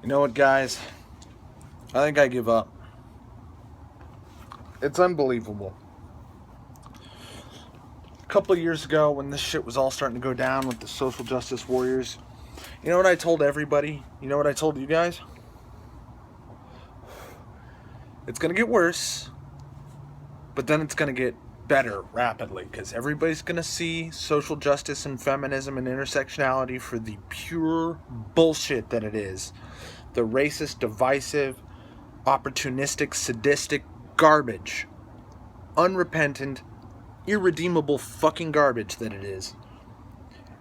You know what, guys? I think I give up. It's unbelievable. A couple of years ago, when this shit was all starting to go down with the social justice warriors, you know what I told everybody? You know what I told you guys? It's going to get worse, but then it's going to get better rapidly, because everybody's going to see social justice and feminism and intersectionality for the pure bullshit that it is. The racist, divisive, opportunistic, sadistic garbage. Unrepentant, irredeemable fucking garbage that it is.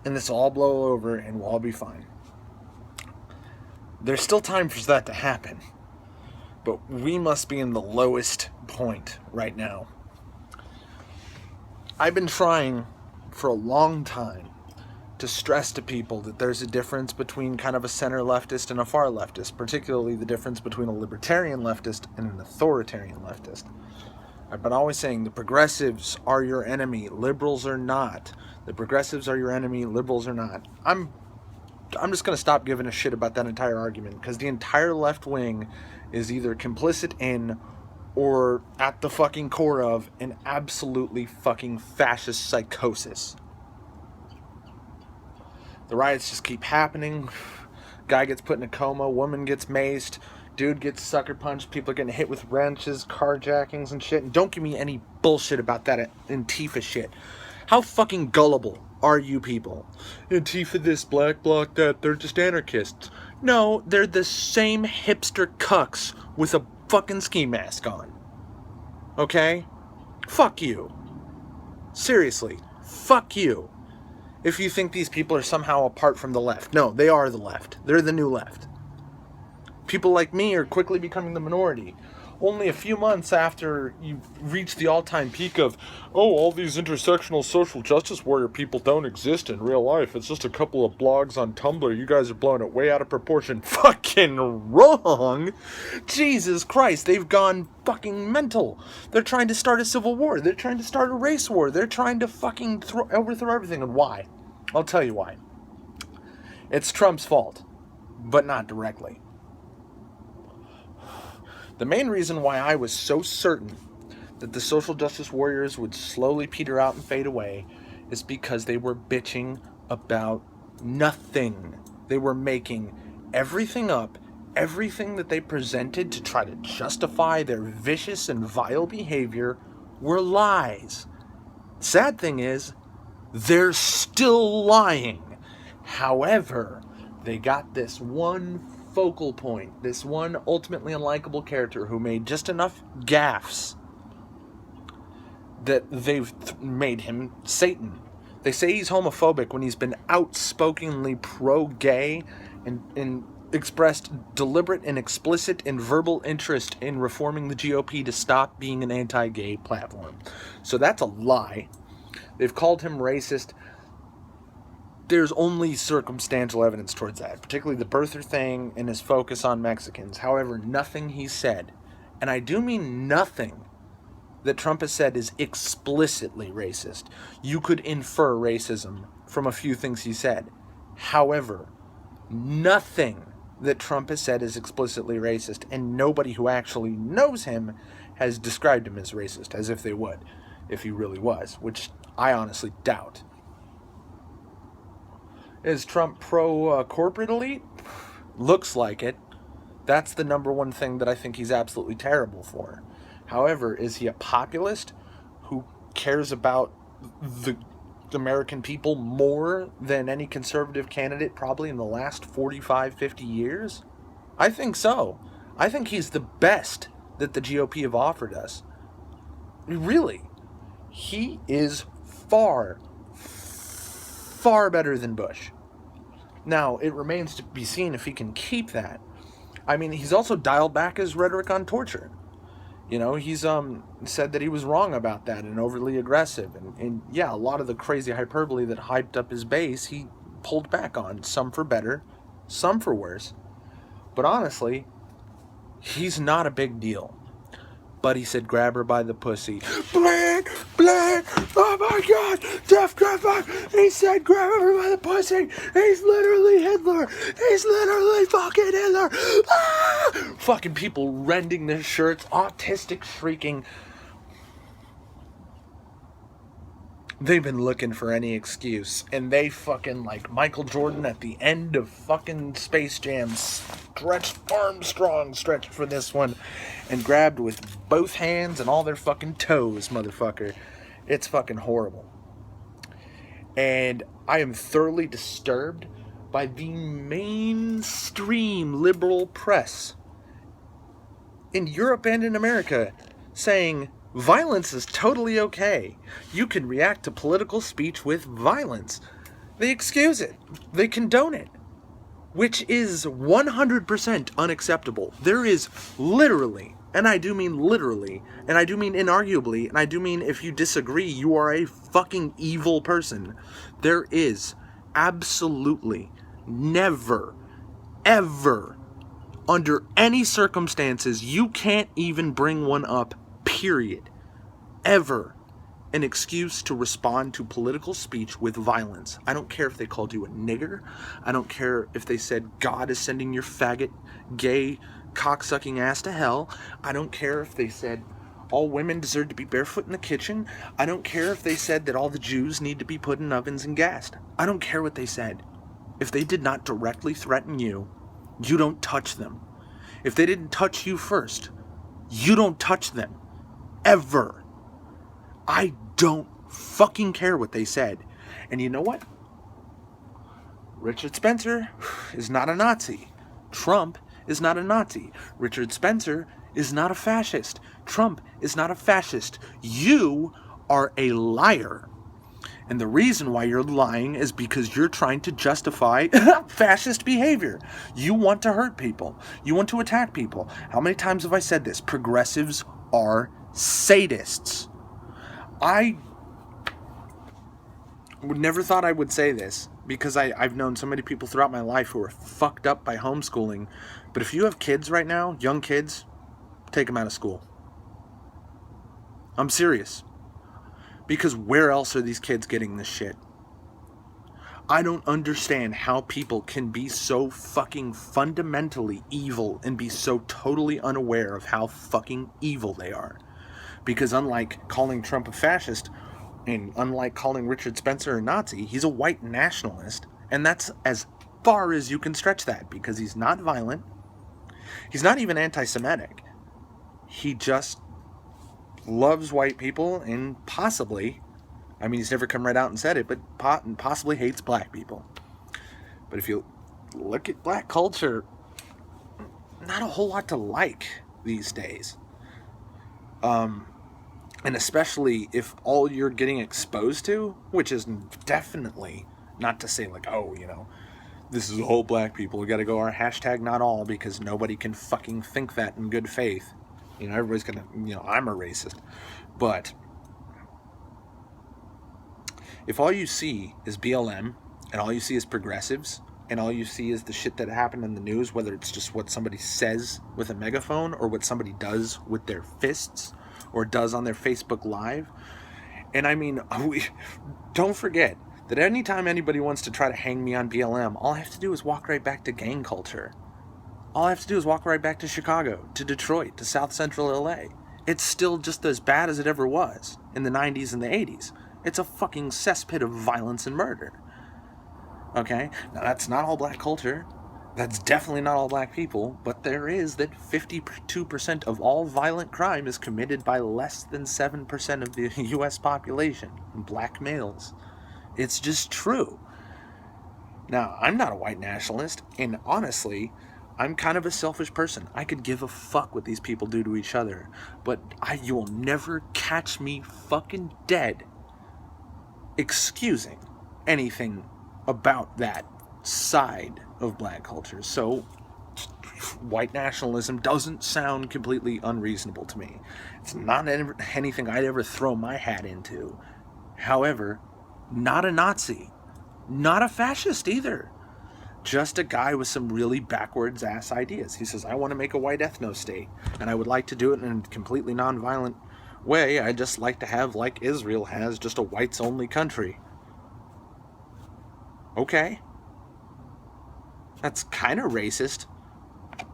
And this will all blow over and we'll all be fine. There's still time for that to happen. But we must be in the lowest point right now. I've been trying for a long time to stress to people that there's a difference between kind of a center leftist and a far leftist, particularly the difference between a libertarian leftist and an authoritarian leftist. I've been always saying the progressives are your enemy, liberals are not. The progressives are your enemy, liberals are not. I'm just going to stop giving a shit about that entire argument, because the entire left wing is either complicit in or at the fucking core of an absolutely fucking fascist psychosis. The riots just keep happening. Guy gets put in a coma, woman gets maced, dude gets sucker punched, people are getting hit with wrenches, carjackings and shit. And don't give me any bullshit about that Antifa shit. How fucking gullible are you people? Antifa this, black bloc that, they're just anarchists. No, they're the same hipster cucks with a fucking ski mask on. Okay? Fuck you. Seriously, fuck you. If you think these people are somehow apart from the left. No, they are the left. They're the new left. People like me are quickly becoming the minority. Only a few months after you reach the all-time peak of, oh, all these intersectional social justice warrior people don't exist in real life. It's just a couple of blogs on Tumblr. You guys are blowing it way out of proportion. Fucking wrong! Jesus Christ, they've gone fucking mental. They're trying to start a civil war. They're trying to start a race war. They're trying to fucking overthrow everything. And why? I'll tell you why. It's Trump's fault, but not directly. The main reason why I was so certain that the social justice warriors would slowly peter out and fade away is because they were bitching about nothing. They were making everything up, everything that they presented to try to justify their vicious and vile behavior were lies. Sad thing is, they're still lying. However, they got this one focal point, this one ultimately unlikable character who made just enough gaffes that they've made him Satan. They say he's homophobic when he's been outspokenly pro-gay and expressed deliberate and explicit and verbal interest in reforming the GOP to stop being an anti-gay platform. So that's a lie. They've called him racist. There's only circumstantial evidence towards that, particularly the birther thing and his focus on Mexicans. However, nothing he said, and I do mean nothing that Trump has said, is explicitly racist. You could infer racism from a few things he said. However, nothing that Trump has said is explicitly racist, and nobody who actually knows him has described him as racist, as if they would, if he really was, which I honestly doubt. Is Trump pro-corporate elite? Looks like it. That's the number one thing that I think he's absolutely terrible for. However, is he a populist who cares about the American people more than any conservative candidate probably in the last 45, 50 years? I think so. I think he's the best that the GOP have offered us. Really. He is far better than Bush. Now, it remains to be seen if he can keep that. I mean, he's also dialed back his rhetoric on torture. You know, he's said that he was wrong about that and overly aggressive. And yeah, a lot of the crazy hyperbole that hyped up his base, he pulled back on. Some for better, some for worse. But honestly, he's not a big deal. But he said, grab her by the pussy. Black, oh my God, deaf grandpa. He said, grab her by the pussy. He's literally Hitler. He's literally fucking Hitler. Ah! Fucking people rending their shirts, autistic shrieking. They've been looking for any excuse, and they fucking, like Michael Jordan at the end of fucking Space Jam, stretched for this one, and grabbed with both hands and all their fucking toes, motherfucker. It's fucking horrible. And I am thoroughly disturbed by the mainstream liberal press in Europe and in America saying violence is totally okay. You can react to political speech with violence. They excuse it. They condone it. Which is 100% unacceptable. There is literally, and I do mean literally, and I do mean inarguably, and I do mean if you disagree, you are a fucking evil person. There is absolutely never, ever, under any circumstances, you can't even bring one up, period, ever, an excuse to respond to political speech with violence. I don't care if they called you a nigger. I don't care if they said God is sending your faggot, gay, cocksucking ass to hell. I don't care if they said all women deserve to be barefoot in the kitchen. I don't care if they said that all the Jews need to be put in ovens and gassed. I don't care what they said. If they did not directly threaten you, you don't touch them. If they didn't touch you first, you don't touch them. Ever. I don't fucking care what they said. And you know what? Richard Spencer is not a Nazi. Trump is not a Nazi. Richard Spencer is not a fascist. Trump is not a fascist. You are a liar. And the reason why you're lying is because you're trying to justify fascist behavior. You want to hurt people. You want to attack people. How many times have I said this? Progressives are sadists. I would never thought I would say this because I've known so many people throughout my life who are fucked up by homeschooling. But if you have kids right now, young kids, take them out of school. I'm serious. Because where else are these kids getting this shit? I don't understand how people can be so fucking fundamentally evil and be so totally unaware of how fucking evil they are. Because unlike calling Trump a fascist, and unlike calling Richard Spencer a Nazi, he's a white nationalist. And that's as far as you can stretch that, because he's not violent. He's not even anti-Semitic. He just loves white people and possibly, I mean, he's never come right out and said it, but possibly hates black people. But if you look at black culture, not a whole lot to like these days. And especially if all you're getting exposed to, which is definitely not to say like, oh, you know, this is all black people. We got to go our hashtag not all because nobody can fucking think that in good faith. You know, everybody's going to, you know, I'm a racist. But if all you see is BLM and all you see is progressives and all you see is the shit that happened in the news, whether it's just what somebody says with a megaphone or what somebody does with their fists or does on their Facebook Live. And I mean, don't forget that anytime anybody wants to try to hang me on BLM, all I have to do is walk right back to gang culture. All I have to do is walk right back to Chicago, to Detroit, to South Central LA. It's still just as bad as it ever was in the 90s and the 80s. It's a fucking cesspit of violence and murder. Okay? Now that's not all black culture. That's definitely not all black people, but there is that 52% of all violent crime is committed by less than 7% of the U.S. population, black males. It's just true. Now, I'm not a white nationalist, and honestly, I'm kind of a selfish person. I could give a fuck what these people do to each other, but you will never catch me fucking dead excusing anything about that side of black culture. So white nationalism doesn't sound completely unreasonable to me. It's not anything I'd ever throw my hat into. However, not a Nazi, not a fascist either. Just a guy with some really backwards ass ideas. He says, I want to make a white ethno state, and I would like to do it in a completely non-violent way. I just like to have, like Israel has, just a whites only country. Okay. That's kind of racist,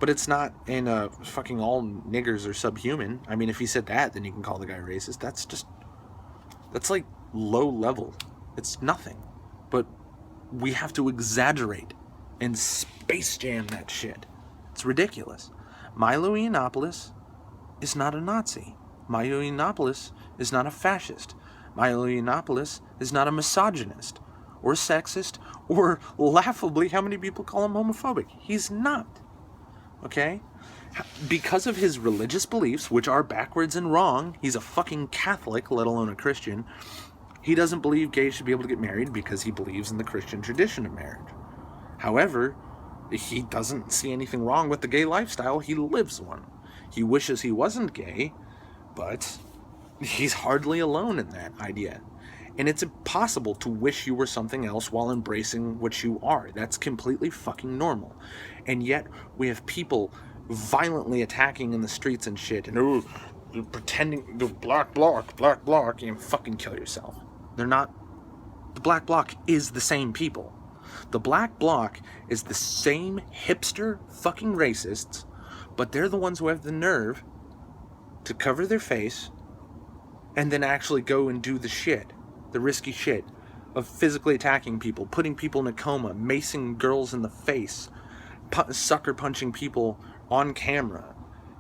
but it's not in a fucking all niggers are subhuman. I mean, if he said that, then you can call the guy racist. That's like low level. It's nothing. But we have to exaggerate and space jam that shit. It's ridiculous. Milo Yiannopoulos is not a Nazi. Milo Yiannopoulos is not a fascist. Milo Yiannopoulos is not a misogynist or sexist or, laughably, how many people call him homophobic? He's not. Okay? Because of his religious beliefs, which are backwards and wrong, he's a fucking Catholic, let alone a Christian. He doesn't believe gays should be able to get married because he believes in the Christian tradition of marriage. However, he doesn't see anything wrong with the gay lifestyle. He lives one. He wishes he wasn't gay, but he's hardly alone in that idea. And it's impossible to wish you were something else while embracing what you are. That's completely fucking normal. And yet, we have people violently attacking in the streets and shit, and pretending the black bloc, you fucking kill yourself. They're not. The black bloc is the same people. The black bloc is the same hipster fucking racists, but they're the ones who have the nerve to cover their face and then actually go and do the shit, the risky shit of physically attacking people, putting people in a coma, macing girls in the face, sucker punching people on camera,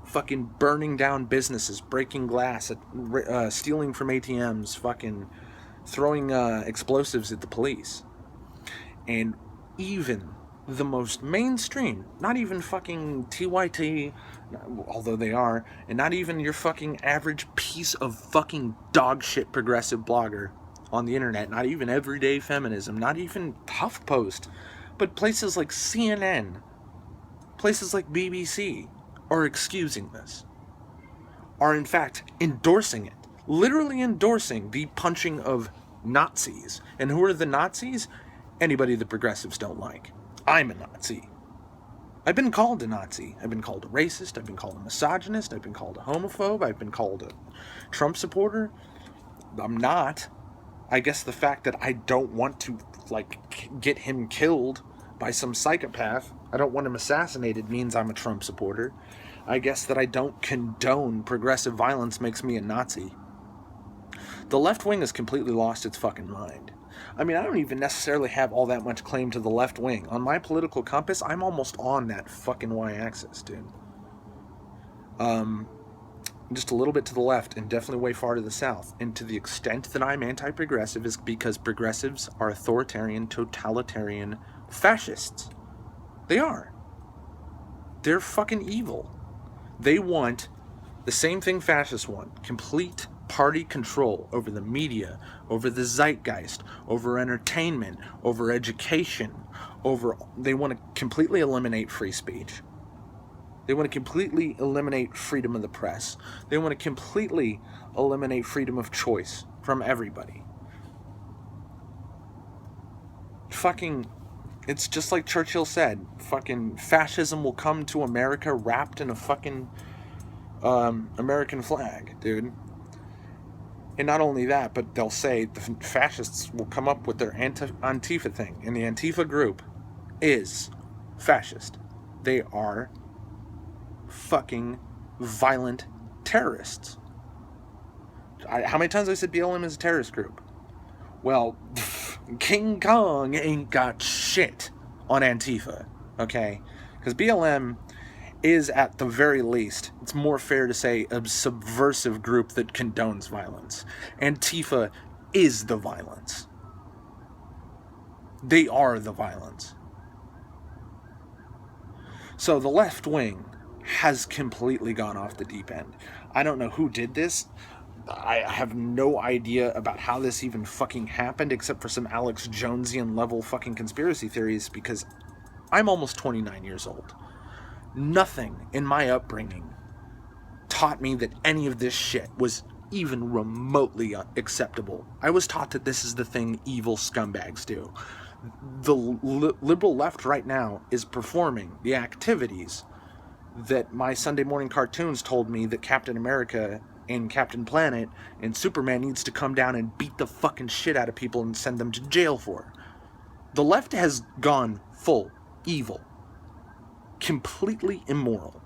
fucking burning down businesses, breaking glass, stealing from ATMs, fucking throwing explosives at the police. And even the most mainstream, not even fucking TYT, although they are, and not even your fucking average piece of fucking dog shit progressive blogger on the internet, not even Everyday Feminism, not even HuffPost, but places like CNN, places like BBC are excusing this, are in fact endorsing it, literally endorsing the punching of Nazis. And who are the Nazis? Anybody the progressives don't like. I'm a Nazi. I've been called a Nazi. I've been called a racist. I've been called a misogynist. I've been called a homophobe. I've been called a Trump supporter. I'm not. I guess the fact that I don't want to, get him killed by some psychopath, I don't want him assassinated, means I'm a Trump supporter. I guess that I don't condone progressive violence makes me a Nazi. The left wing has completely lost its fucking mind. I mean, I don't even necessarily have all that much claim to the left wing. On my political compass, I'm almost on that fucking y-axis, dude. Just a little bit to the left and definitely way far to the south. And to the extent that I'm anti-progressive is because progressives are authoritarian, totalitarian fascists. They are. They're fucking evil. They want the same thing fascists want. Complete party control over the media, over the zeitgeist, over entertainment, over education, they want to completely eliminate free speech. They want to completely eliminate freedom of the press. They want to completely eliminate freedom of choice from everybody. Fucking, it's just like Churchill said, fucking fascism will come to America wrapped in a fucking American flag, dude. And not only that, but they'll say the fascists will come up with their Antifa thing. And the Antifa group is fascist. They are fucking violent terrorists. How many times have I said BLM is a terrorist group? Well, King Kong ain't got shit on Antifa, okay? Because BLM is, at the very least, it's more fair to say, a subversive group that condones violence. Antifa is the violence. They are the violence. So the left wing has completely gone off the deep end. I don't know who did this. I have no idea about how this even fucking happened, except for some Alex Jonesian level fucking conspiracy theories, because I'm almost 29 years old. Nothing in my upbringing taught me that any of this shit was even remotely acceptable. I was taught that this is the thing evil scumbags do. the liberal left right now is performing the activities that my Sunday morning cartoons told me that Captain America and Captain Planet and Superman needs to come down and beat the fucking shit out of people and send them to jail for. The left has gone full evil. Completely immoral.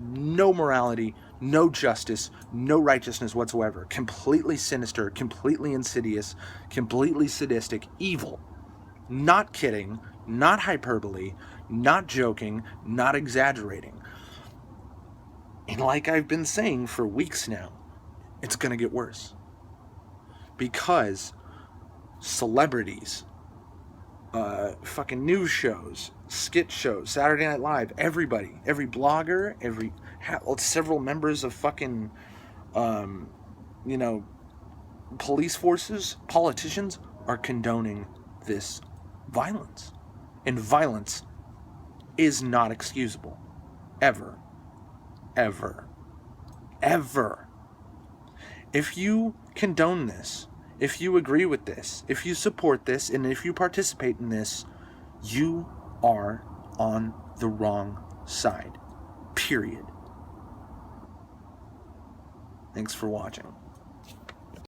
No morality, no justice, no righteousness whatsoever. Completely sinister, completely insidious, completely sadistic, evil. Not kidding, not hyperbole, not joking, not exaggerating. And like I've been saying for weeks now, it's going to get worse. Because celebrities, fucking news shows, skit shows, Saturday Night Live, everybody, every blogger, several members of fucking, police forces, politicians are condoning this violence. And violence is not excusable. Ever. Ever. Ever. If you condone this, if you agree with this, if you support this, and if you participate in this, you are on the wrong side. Period. Thanks for watching.